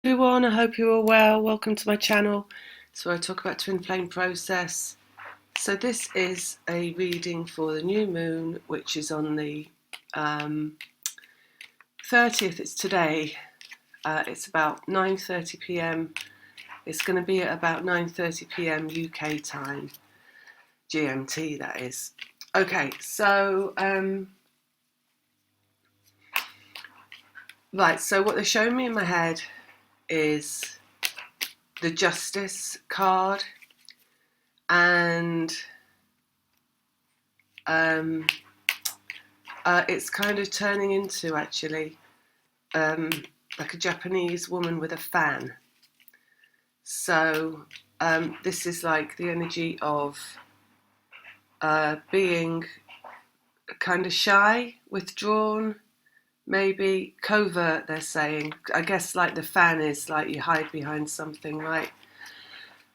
Everyone, I hope you're all well. Welcome to my channel. So I talk about twin flame process. So this is a reading for the new moon, which is on the 30th. It's today. It's about 9:30 p.m. It's going to be at about 9:30 p.m. UK time, GMT that is. Okay, so right. So what they're showing me in my head is the Justice card, and it's kind of turning into actually like a Japanese woman with a fan. So this is like the energy of being kind of shy, withdrawn, maybe covert, they're saying. I guess like the fan is like you hide behind something, right?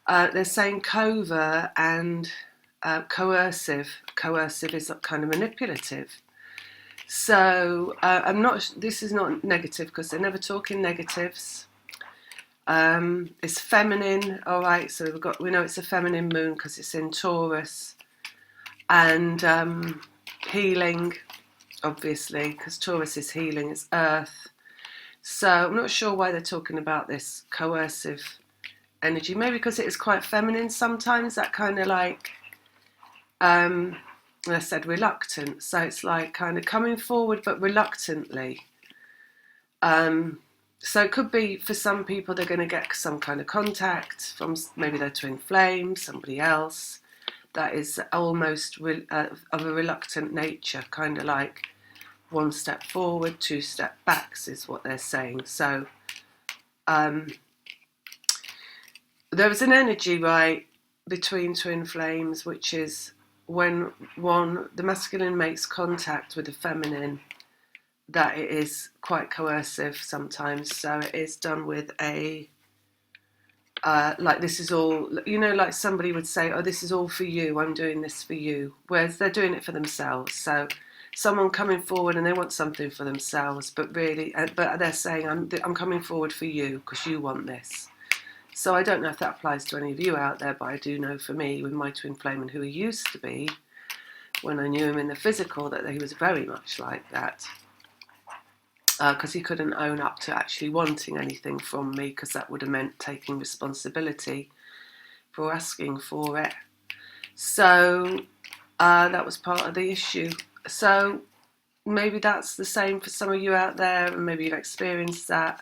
They're saying covert and coercive. Coercive is kind of manipulative. So I'm not. This is not negative because they're never talking negatives. It's feminine, all right. So we know it's a feminine moon because it's in Taurus, and healing, obviously, because Taurus is healing. It's Earth. So I'm not sure why they're talking about this coercive energy. Maybe because it is quite feminine sometimes. That kind of like. I said reluctant, so it's like kind of coming forward but reluctantly. So it could be for some people they're going to get some kind of contact from maybe their twin flame, somebody else that is almost of a reluctant nature, kind of like one step forward, two step backs is what they're saying. So there is an energy, right, between twin flames, which is when the masculine makes contact with the feminine, that it is quite coercive sometimes. So it is done with a like this is all, like somebody would say, oh, this is all for you, I'm doing this for you, whereas they're doing it for themselves. So someone coming forward and they want something for themselves, but really, but they're saying, I'm coming forward for you because you want this. So I don't know if that applies to any of you out there, but I do know for me, with my twin flame and who he used to be, when I knew him in the physical, that he was very much like that. Because he couldn't own up to actually wanting anything from me, because that would have meant taking responsibility for asking for it. So that was part of the issue. So maybe that's the same for some of you out there, and maybe you've experienced that.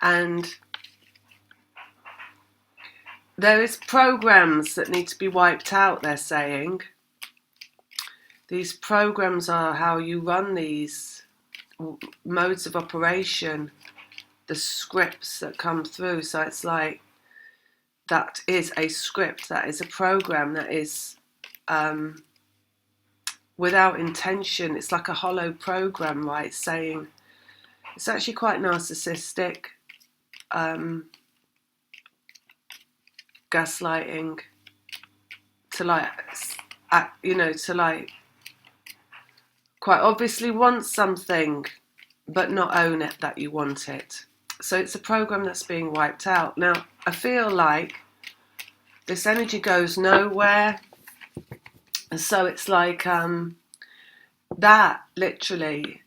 And there is programs that need to be wiped out, they're saying. These programs are how you run these modes of operation, the scripts that come through. So it's like that is a script, that is a program, that is without intention. It's like a hollow program, right? Saying it's actually quite narcissistic. Gaslighting to like, to like quite obviously want something but not own it that you want it. So it's a program that's being wiped out. Now I feel like this energy goes nowhere, and so it's like that literally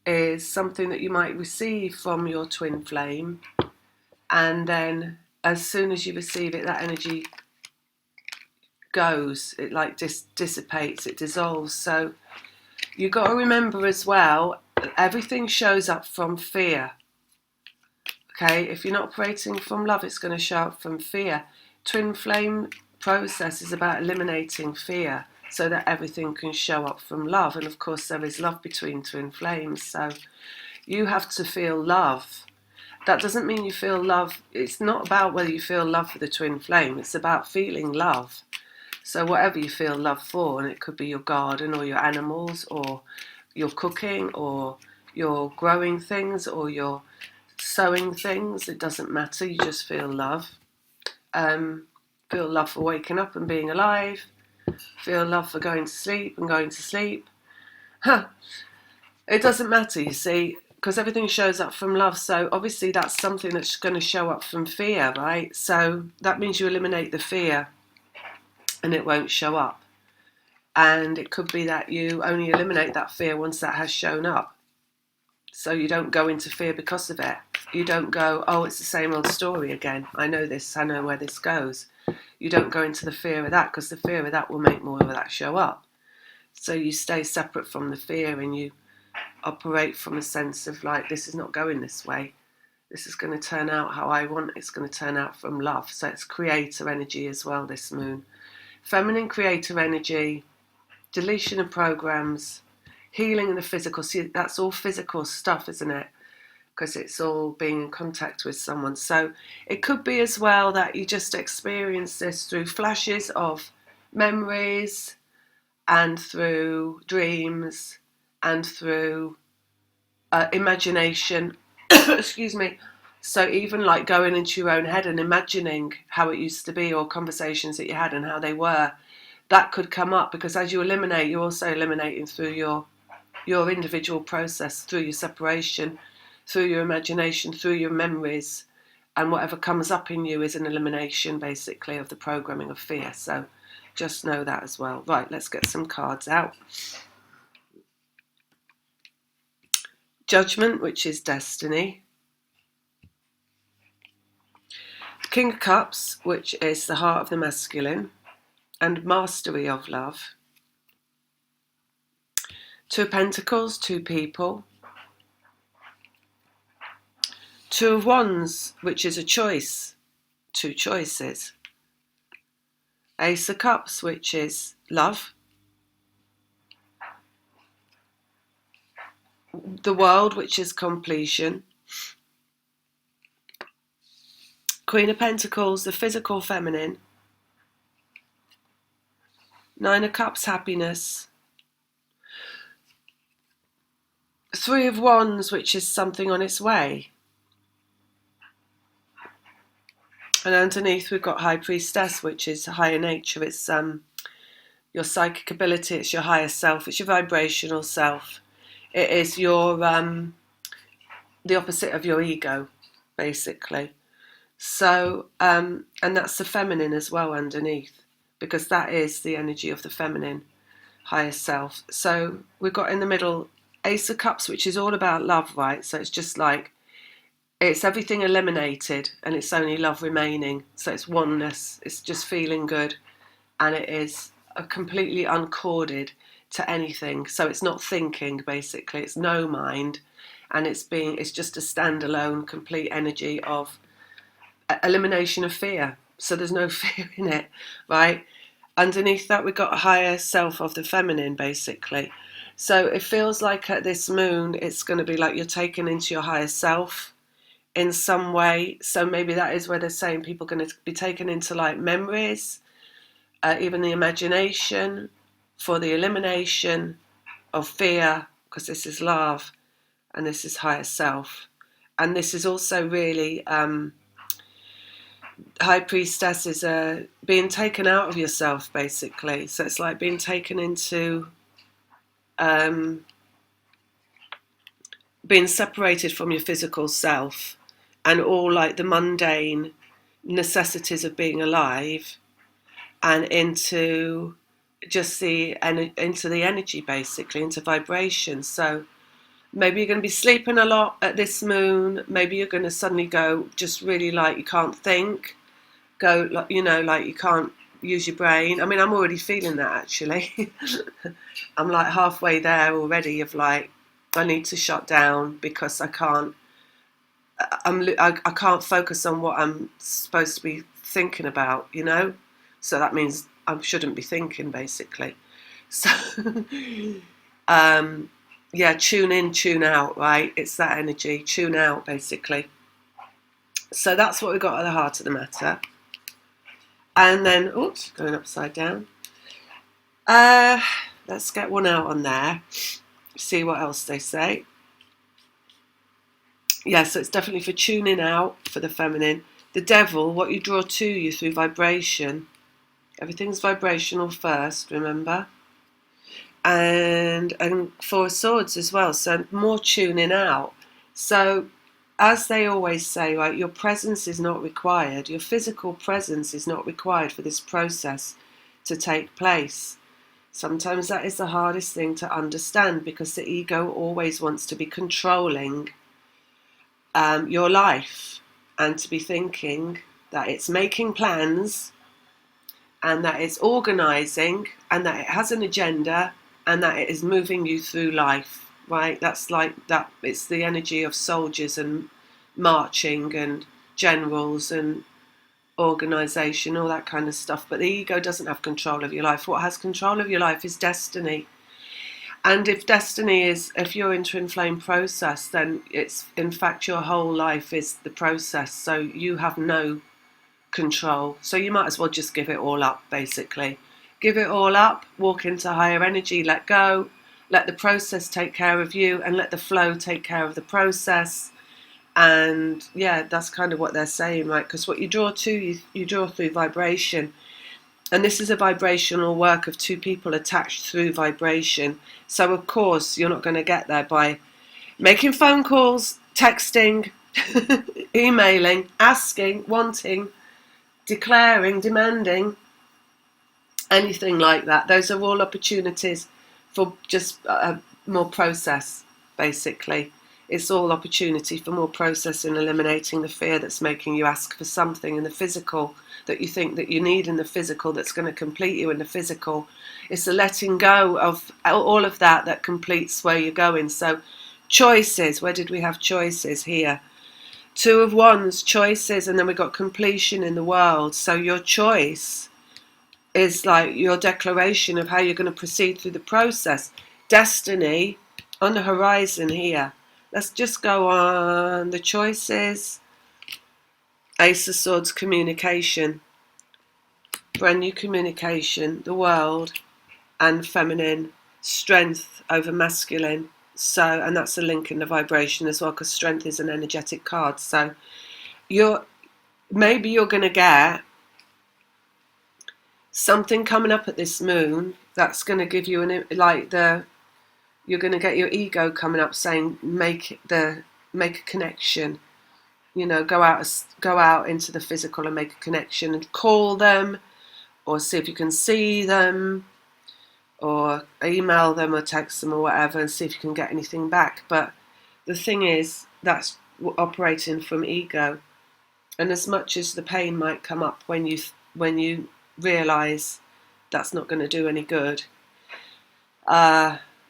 is something that you might receive from your twin flame, and then as soon as you receive it, that energy goes, it like dissipates, it dissolves. So you got to remember as well, everything shows up from fear. Okay, if you're not operating from love, it's going to show up from fear. Twin flame process is about eliminating fear so that everything can show up from love. And of course there is love between twin flames, so you have to feel love. That doesn't mean you feel love. It's not about whether you feel love for the twin flame. It's about feeling love. So whatever you feel love for, and it could be your garden or your animals or your cooking or your growing things or your sewing things, it doesn't matter. You just feel love. Feel love for waking up and being alive. Feel love for going to sleep and going to sleep. It doesn't matter, you see. because everything shows up from love. So obviously that's something that's going to show up from fear, right? So that means you eliminate the fear and it won't show up. And it could be that you only eliminate that fear once that has shown up. So you don't go into fear because of it. You don't go, oh, it's the same old story again. I know this, I know where this goes. You don't go into the fear of that, because the fear of that will make more of that show up. So you stay separate from the fear and you operate from a sense of like, this is not going this way. This is going to turn out how I want. It's going to turn out from love. So it's creator energy as well, this moon. Feminine creator energy, deletion of programs, healing in the physical. See, that's all physical stuff, isn't it? Because it's all being in contact with someone. So it could be as well that you just experience this through flashes of memories and through dreams and through imagination. Excuse me. So even like going into your own head and imagining how it used to be, or conversations that you had and how they were, that could come up, because as you eliminate, you're also eliminating through your individual process, through your separation, through your imagination, through your memories, and whatever comes up in you is an elimination basically of the programming of fear. So just know that as well. Right, let's get some cards out. Judgment, which is destiny. King of Cups, which is the heart of the masculine and mastery of love. Two of Pentacles, two people. Two of Wands, which is a choice, two choices. Ace of Cups, which is love. The World, which is completion. Queen of Pentacles, the physical feminine. Nine of Cups, happiness. Three of Wands, which is something on its way. And underneath we've got High Priestess, which is higher nature. It's your psychic ability, it's your higher self, it's your vibrational self. It is your the opposite of your ego, basically. So, and that's the feminine as well underneath, because that is the energy of the feminine, higher self. So we've got in the middle Ace of Cups, which is all about love, right? So it's just like, it's everything eliminated and it's only love remaining. So it's oneness, it's just feeling good, and it is completely uncorded to anything. So it's not thinking, basically, it's no mind, and it's just a standalone complete energy of elimination of fear. So there's no fear in it, right? Underneath that we've got a higher self of the feminine, basically. So it feels like at this moon it's going to be like you're taken into your higher self in some way. So maybe that is where they're saying people are going to be taken into like memories, even the imagination, for the elimination of fear, because this is love and this is higher self. And this is also really High Priestess is being taken out of yourself, basically. So it's like being taken into being separated from your physical self and all like the mundane necessities of being alive, and into just into the energy, basically, into vibration. So maybe you're going to be sleeping a lot at this moon. Maybe you're going to suddenly go just really like you can't think, go like, you know, like you can't use your brain. I mean, I'm already feeling that, actually. I'm like halfway there already of like, I need to shut down because I can't focus on what I'm supposed to be thinking about, you know? So that means I shouldn't be thinking, basically. So, yeah, tune in, tune out, right? It's that energy, tune out, basically. So that's what we got at the heart of the matter. And then, oops, going upside down. Let's get one out on there. See what else they say. Yeah, so it's definitely for tuning out, for the feminine. The Devil, what you draw to you through vibration. Everything's vibrational first, remember? And Four of Swords as well, so more tuning out. So, as they always say, right, your presence is not required. Your physical presence is not required for this process to take place. Sometimes that is the hardest thing to understand, because the ego always wants to be controlling your life, and to be thinking that it's making plans, and that it's organizing, and that it has an agenda, and that it is moving you through life, right? That's like that. It's the energy of soldiers and marching and generals and organization, all that kind of stuff. But the ego doesn't have control of your life. What has control of your life is destiny. And if destiny is, if you're into twin flame process, then it's, in fact, your whole life is the process. So you have no control. So you might as well just give it all up, basically. Give it all up, walk into higher energy, let go, let the process take care of you, and let the flow take care of the process. And yeah, that's kind of what they're saying, right? Because what you draw to, you draw through vibration. And this is a vibrational work of two people attached through vibration. So of course you're not going to get there by making phone calls, texting, emailing, asking, wanting, declaring, demanding, anything like that. Those are all opportunities for just more process, basically. It's all opportunity for more process in eliminating the fear that's making you ask for something in the physical that you think that you need in the physical, that's going to complete you in the physical. It's the letting go of all of that that completes where you're going. So choices, where did we have choices here? Two of Wands, choices, and then we've got completion in the world. So your choice is like your declaration of how you're going to proceed through the process. Destiny on the horizon here. Let's just go on the choices. Ace of Swords, communication. Brand new communication, the world, and feminine, strength over masculine. So, and that's a link in the vibration as well, because strength is an energetic card. So maybe you're going to get something coming up at this moon that's going to give you you're going to get your ego coming up saying make a connection, go out into the physical and make a connection, and call them, or see if you can see them, or email them or text them or whatever, and see if you can get anything back. But the thing is, that's operating from ego, and as much as the pain might come up when you realize that's not going to do any good,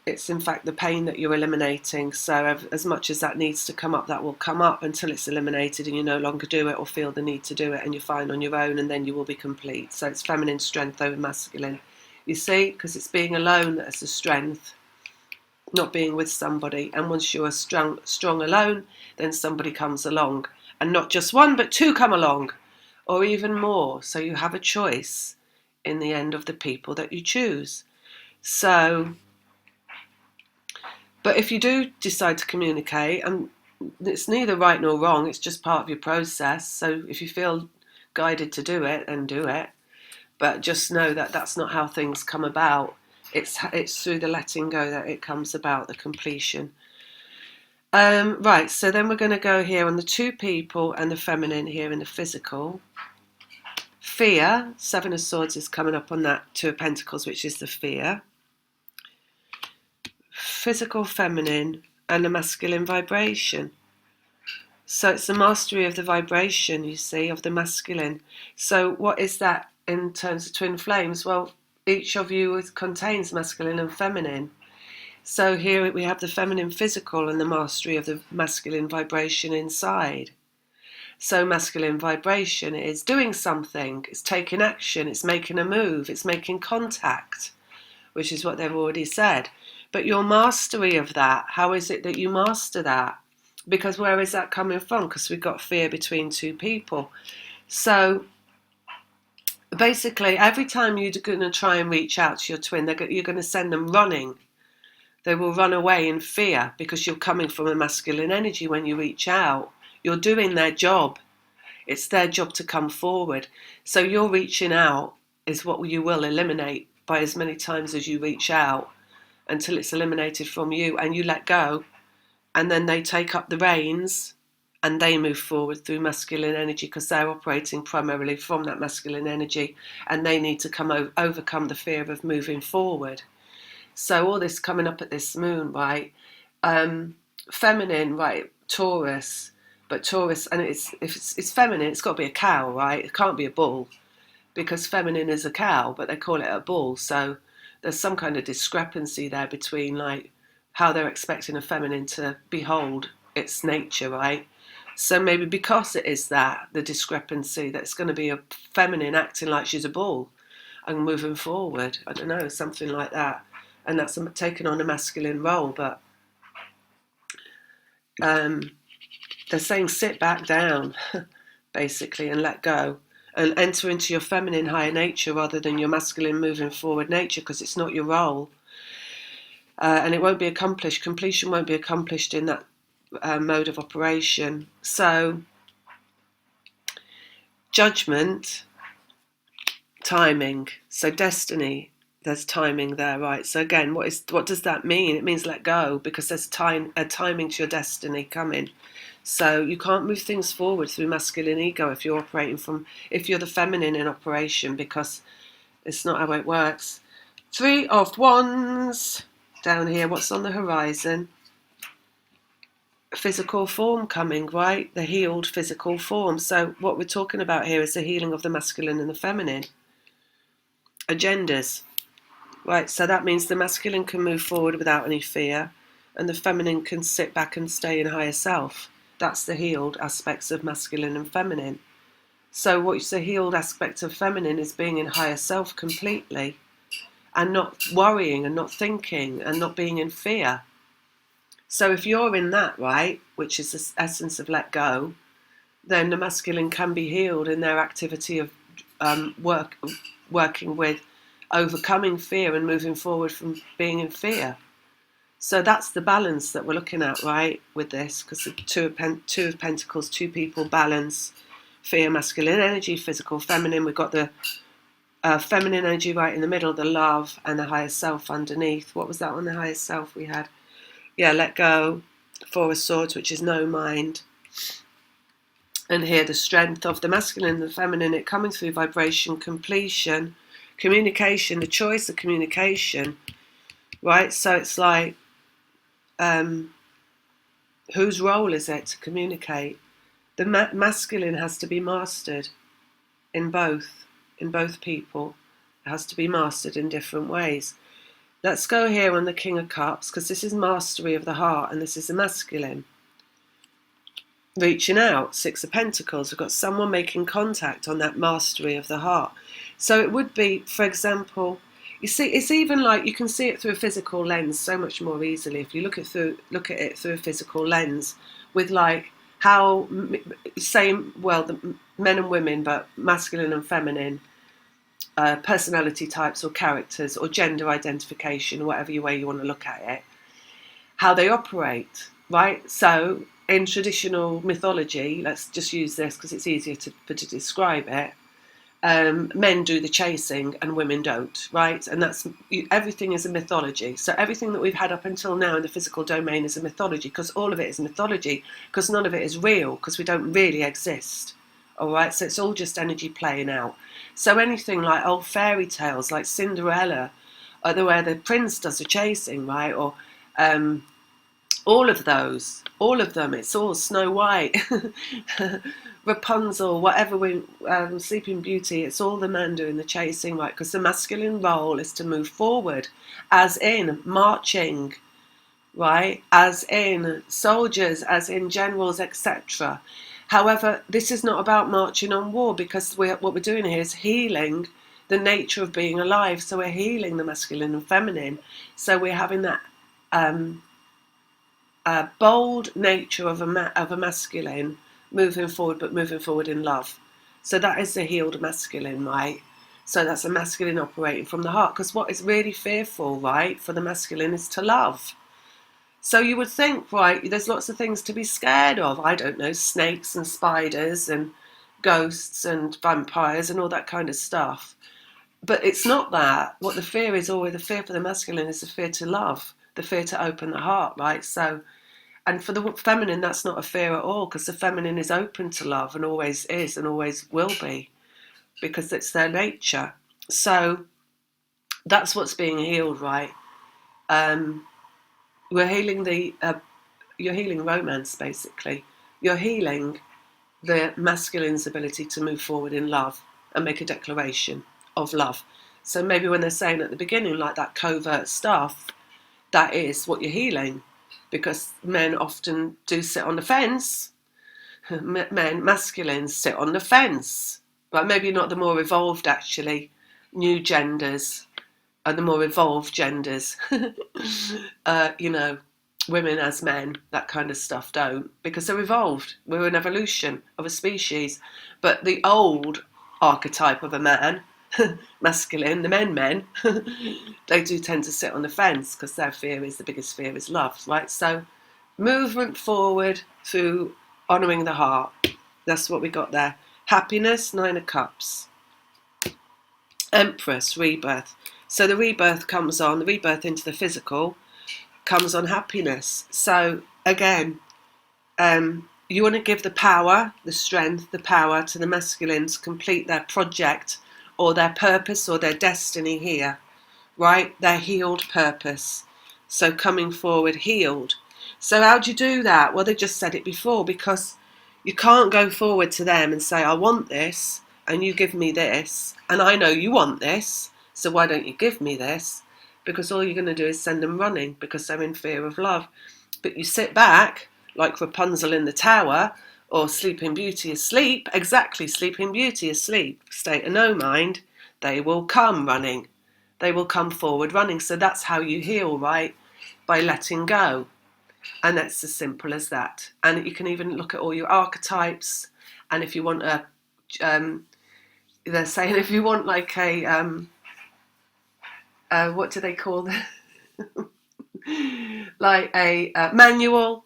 it's in fact the pain that you're eliminating. So as much as that needs to come up, that will come up until it's eliminated and you no longer do it or feel the need to do it, and you're fine on your own, and then you will be complete. So it's feminine strength over masculine, you see, because it's being alone that's a strength, not being with somebody. And once you are strong alone, then somebody comes along, and not just one but two come along, or even more. So you have a choice in the end of the people that you choose. So, but if you do decide to communicate, and it's neither right nor wrong, it's just part of your process. So if you feel guided to do it, then do it. But just know that that's not how things come about. It's through the letting go that it comes about, the completion. Right, so then we're going to go here on the two people and the feminine here in the physical. Fear, Seven of Swords is coming up on that, Two of Pentacles, which is the fear. Physical feminine and the masculine vibration. So it's the mastery of the vibration, you see, of the masculine. So what is that in terms of twin flames? Well, each of you contains masculine and feminine. So here we have the feminine physical and the mastery of the masculine vibration inside. So masculine vibration is doing something, it's taking action, it's making a move, it's making contact, which is what they've already said. But your mastery of that, how is it that you master that? Because where is that coming from? Because we've got fear between two people. So basically, every time you're going to try and reach out to your twin, you're going to send them running. They will run away in fear, because you're coming from a masculine energy when you reach out. You're doing their job. It's their job to come forward. So your reaching out is what you will eliminate by as many times as you reach out, until it's eliminated from you and you let go. and then they take up the reins and they move forward through masculine energy because they're operating primarily from that masculine energy, and they need to overcome the fear of moving forward. So all this coming up at this moon, right? Feminine, right? Taurus, but Taurus, and if it's feminine, it's got to be a cow, right? It can't be a bull, because feminine is a cow, but they call it a bull. So there's some kind of discrepancy there between like how they're expecting a feminine to behold its nature, right? So maybe because it is that, the discrepancy, that's going to be a feminine acting like she's a bull and moving forward. I don't know, something like that. And that's taking on a masculine role. But they're saying sit back down, basically, and let go. And enter into your feminine higher nature rather than your masculine moving forward nature, because it's not your role. And it won't be accomplished. Completion won't be accomplished in that mode of operation. So, judgment, timing. So destiny, there's timing there, right? So again, what does that mean? It means let go, because there's a timing to your destiny coming. So you can't move things forward through masculine ego if you're the feminine in operation, because it's not how it works. 3 of Wands down here. What's on the horizon? Physical form coming, right? The healed physical form. So what we're talking about here is the healing of the masculine and the feminine. Agendas, right? So that means the masculine can move forward without any fear, and the feminine can sit back and stay in higher self. That's the healed aspects of masculine and feminine. So what's the healed aspect of feminine is being in higher self completely, and not worrying and not thinking and not being in fear. So if you're in that, right, which is the essence of let go, then the masculine can be healed in their activity of working with overcoming fear and moving forward from being in fear. So that's the balance that we're looking at, right, with this, because the two of Pentacles, two people balance fear, masculine energy, physical, feminine. We've got the feminine energy right in the middle, the love, and the higher self underneath. What was that on the higher self we had? Yeah, let go, 4 of Swords, which is no mind. And here the strength of the masculine and the feminine, it coming through vibration, completion, communication, the choice of communication, right? So it's like, whose role is it to communicate? The masculine has to be mastered in both people. It has to be mastered in different ways. Let's go here on the King of Cups, because this is mastery of the heart, and this is the masculine. Reaching out, 6 of Pentacles. We've got someone making contact on that mastery of the heart. So it would be, for example, you see, it's even like you can see it through a physical lens so much more easily if you look at it through a physical lens, with like how the men and women, but masculine and feminine, personality types or characters or gender identification, or whatever way you want to look at it, how they operate, right? So in traditional mythology, let's just use this because it's easier to describe it, men do the chasing and women don't, right? And that's, everything is a mythology. So everything that we've had up until now in the physical domain is a mythology, because all of it is mythology, because none of it is real, because we don't really exist. All right, so it's all just energy playing out. So anything like old fairy tales, like Cinderella, where the prince does the chasing, right? Or all of them, it's all Snow White, Rapunzel, whatever Sleeping Beauty, it's all the man doing the chasing, right? Because the masculine role is to move forward, as in marching, right? As in soldiers, as in generals, etc. However, this is not about marching on war, because what we're doing here is healing the nature of being alive. So we're healing the masculine and feminine. So we're having that bold nature of a masculine moving forward, but moving forward in love. So that is the healed masculine, right? So that's a masculine operating from the heart, because what is really fearful, right, for the masculine is to love. So you would think, right, there's lots of things to be scared of. I don't know, snakes and spiders and ghosts and vampires and all that kind of stuff. But it's not that. What the fear is, or the fear for the masculine, is the fear to love, the fear to open the heart, right? So And for the feminine, that's not a fear at all, because the feminine is open to love and always is and always will be, because it's their nature. So that's what's being healed, right? We're healing you're healing romance, basically. You're healing the masculine's ability to move forward in love and make a declaration of love. So maybe when they're saying at the beginning, like that covert stuff, that is what you're healing, because men often do sit on the fence. Men, masculines, sit on the fence. But maybe not the more evolved, actually. New genders are the more evolved genders. Women as men, that kind of stuff don't, because they're evolved. We're an evolution of a species. But the old archetype of a man, masculine, the men, they do tend to sit on the fence, because their the biggest fear is love, right? So movement forward through honouring the heart. That's what we got there. Happiness, 9 of Cups. Empress Rebirth. So the rebirth into the physical comes on happiness. So again, you want to give the power, the strength, the power to the masculine to complete their project or their purpose or their destiny here, right? Their healed purpose. So coming forward healed. So how do you do that? Well, they just said it before, because you can't go forward to them and say, I want this, and you give me this, and I know you want this, so why don't you give me this? Because all you're going to do is send them running, because they're in fear of love. But you sit back, like Rapunzel in the tower, or Sleeping Beauty asleep, exactly, Sleeping Beauty asleep, state of no mind, they will come running. They will come forward running. So that's how you heal, right? By letting go. And that's as simple as that. And you can even look at all your archetypes. And if you want they're saying if you want like what do they call them? Like a manual,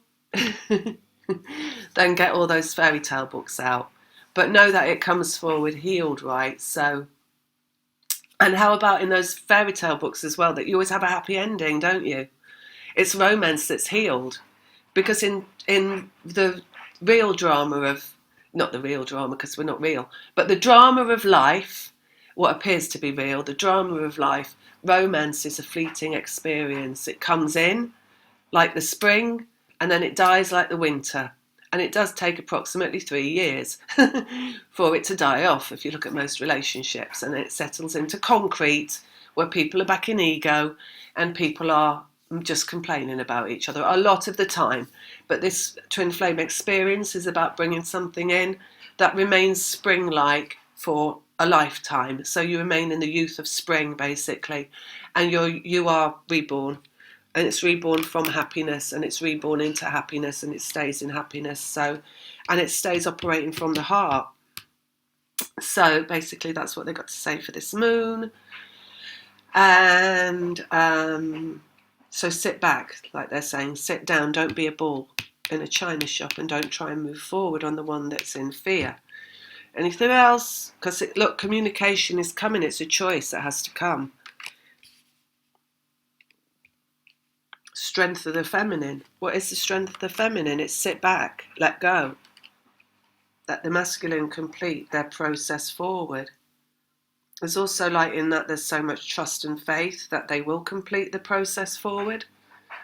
then get all those fairy tale books out. But know that it comes forward healed, right? So, and how about in those fairy tale books as well, that you always have a happy ending, don't you? It's romance that's healed. Because in the real drama of, not the real drama because we're not real, but the drama of life, what appears to be real, the drama of life, romance is a fleeting experience. It comes in like the spring and then it dies like the winter. And it does take approximately 3 years for it to die off, if you look at most relationships, and it settles into concrete where people are back in ego and people are just complaining about each other a lot of the time. But this twin flame experience is about bringing something in that remains spring-like for a lifetime. So you remain in the youth of spring, basically, and you are reborn. And it's reborn from happiness, and it's reborn into happiness, and it stays in happiness. So, and it stays operating from the heart. So basically that's what they got to say for this moon. And so sit back, like they're saying, sit down, don't be a ball in a china shop, and don't try and move forward on the one that's in fear. Anything else? Because look, communication is coming. It's a choice that has to come. Strength of the feminine. What is the strength of the feminine? It's sit back, let go. Let the masculine complete their process forward. There's also like in that there's so much trust and faith that they will complete the process forward.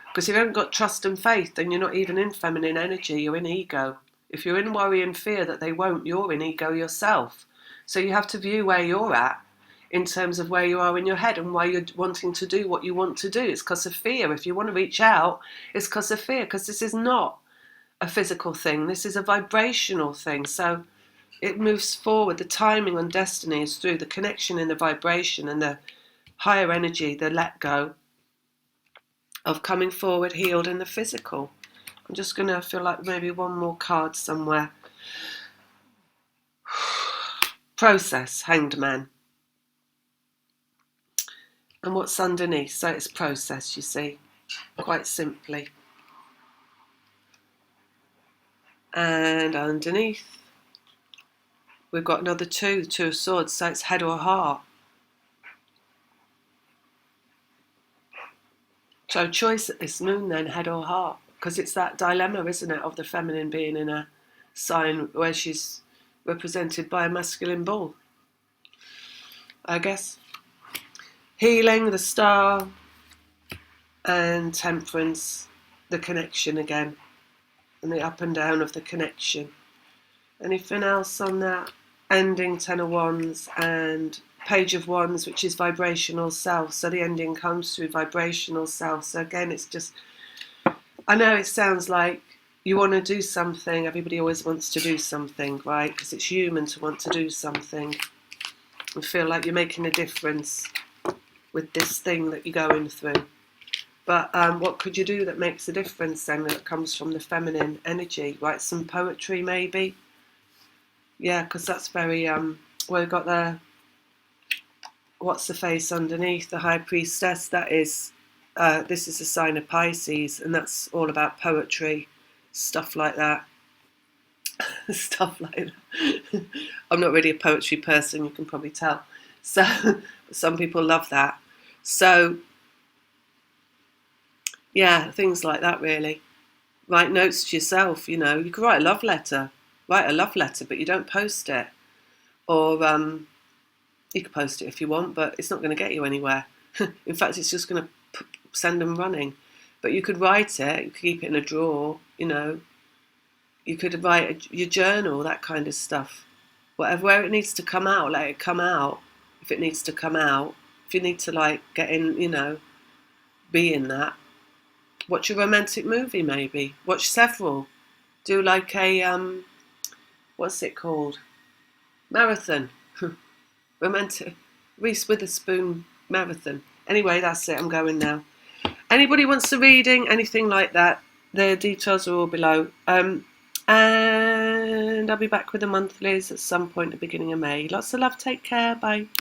Because if you haven't got trust and faith, then you're not even in feminine energy, you're in ego. If you're in worry and fear that they won't, you're in ego yourself. So you have to view where you're at in terms of where you are in your head and why you're wanting to do what you want to do. It's because of fear. If you want to reach out, it's because of fear, because this is not a physical thing. This is a vibrational thing. So it moves forward. The timing on destiny is through the connection in the vibration and the higher energy, the let go of coming forward healed in the physical. I'm just going to feel like maybe one more card somewhere. Process, Hanged Man. And what's underneath? So it's process, you see, quite simply. And underneath, we've got another two of swords, so it's head or heart. So choice at this moon then, head or heart. because it's that dilemma, isn't it, of the feminine being in a sign where she's represented by a masculine bull, I guess. Healing, the star, and temperance, the connection again, and the up and down of the connection. Anything else on that? Ending, Ten of Wands, and Page of Wands, which is vibrational self. So the ending comes through vibrational self. So again, it's just, I know it sounds like you want to do something. Everybody always wants to do something, right? Because it's human to want to do something and feel like you're making a difference with this thing that you're going through. But what could you do that makes a difference then, that comes from the feminine energy? Write some poetry maybe? Yeah, because that's very, well, we've got the, what's the face underneath, the High Priestess. That is, this is a sign of Pisces, and that's all about poetry, stuff like that. Stuff like that. I'm not really a poetry person, you can probably tell. So some people love that. So yeah, things like that really. Write notes to yourself, you know. You could write a love letter. Write a love letter, but you don't post it. Or you could post it if you want, but it's not going to get you anywhere. In fact, it's just going to send them running. But you could write it, you could keep it in a drawer, you know. You could write your journal, that kind of stuff. Whatever, where it needs to come out, let it come out. If it needs to come out, if you need to like get in, you know, be in that. Watch a romantic movie maybe. Watch several. Do like a, what's it called? Marathon. Romantic. Reese Witherspoon marathon. Anyway, that's it. I'm going now. Anybody wants a reading, anything like that, the details are all below. And I'll be back with the monthlies at some point at the beginning of May. Lots of love. Take care. Bye.